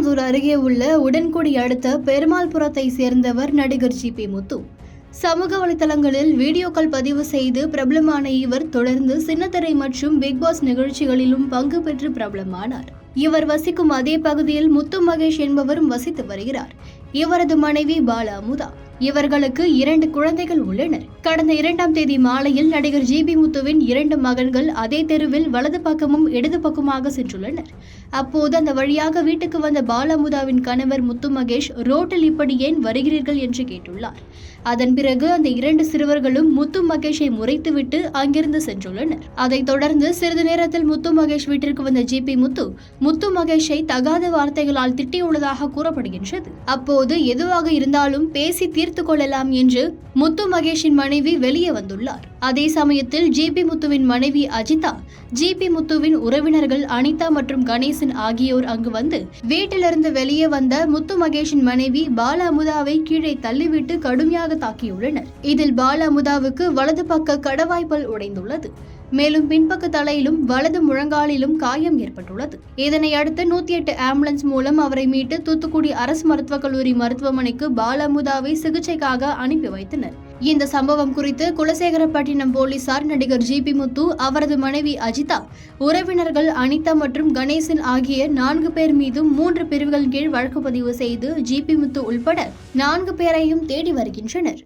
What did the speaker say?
திருச்செந்தூர் அருகே உள்ள உடன்குடி அடுத்த பெருமாள்புரத்தை சேர்ந்தவர் நடிகர் ஜிபி முத்து. சமூக வலைதளங்களில் வீடியோக்கள் பதிவு செய்து பிரபலமான இவர் தொடர்ந்து சின்னத்திரை மற்றும் பிக்பாஸ் நிகழ்ச்சிகளிலும் பங்கு பெற்று பிரபலமானார். இவர் வசிக்கும் அதே பகுதியில் முத்து மகேஷ் என்பவரும் வசித்து வருகிறார். இவரது மனைவி பாலா அமுதா. இவர்களுக்கு 2 குழந்தைகள் உள்ளனர். கடந்த 2ஆம் தேதி மாலையில் நடிகர் ஜிபி முத்துவின் 2 மகன்கள் அதே தெருவில் வலது பக்கமும் இடது பக்கமாக சென்றுள்ளனர். அப்போது அந்த வழியாக வீட்டுக்கு வந்த பாலாமுதாவின் கணவர் முத்து மகேஷ் ரோட்டில் இப்படி ஏன் வருகிறீர்கள் என்று கேட்டுள்ளார். அதன் பிறகு அந்த 2 சிறுவர்களும் முத்து மகேஷை முறைத்துவிட்டு அங்கிருந்து சென்றுள்ளனர். அதைத் தொடர்ந்து சிறிது நேரத்தில் முத்து மகேஷ் வீட்டிற்கு வந்த ஜிபி முத்து மகேஷை தகாத வார்த்தைகளால் திட்டியுள்ளதாக கூறப்படுகின்றது. அப்போது எதுவாக இருந்தாலும் பேசி தீர்த்து கொள்ளலாம் என்று முத்து மகேஷின் மனைவி வெளியே வந்துள்ளார். அதே சமயத்தில் ஜிபி முத்துவின் மனைவி அஜிதா, ஜிபி முத்துவின் உறவினர்கள் அனிதா மற்றும் கணேசன் ஆகியோர் அங்கு வந்து வீட்டிலிருந்து வெளியே வந்த முத்து மகேஷின் மனைவி பாலா அமுதாவை கீழே தள்ளிவிட்டு கடுமையாக தாக்கியுள்ளனர். இதில் பாலா அமுதாவுக்கு வலது பக்க கடவாய்ப்பல் உடைந்துள்ளது. மேலும் பின்பக்க தலையிலும் வலது முழங்காலிலும் காயம் ஏற்பட்டுள்ளது. இதனை அடுத்து 108 ஆம்புலன்ஸ் மூலம் அவரை மீட்டு தூத்துக்குடி அரசு மருத்துவக் கல்லூரி மருத்துவமனைக்கு பாலாமுதாவை சிகிச்சைக்காக அனுப்பி வைத்தனர். இந்த சம்பவம் குறித்து குலசேகரப்பட்டினம் போலீசார் நடிகர் ஜிபி முத்து, அவரது மனைவி அஜிதா, உறவினர்கள் அனிதா மற்றும் கணேசன் ஆகிய 4 பேர் மீதும் 3 பிரிவுகள் கீழ் வழக்கு பதிவு செய்து ஜிபி முத்து உள்பட 4 பேரையும் தேடி வருகின்றனர்.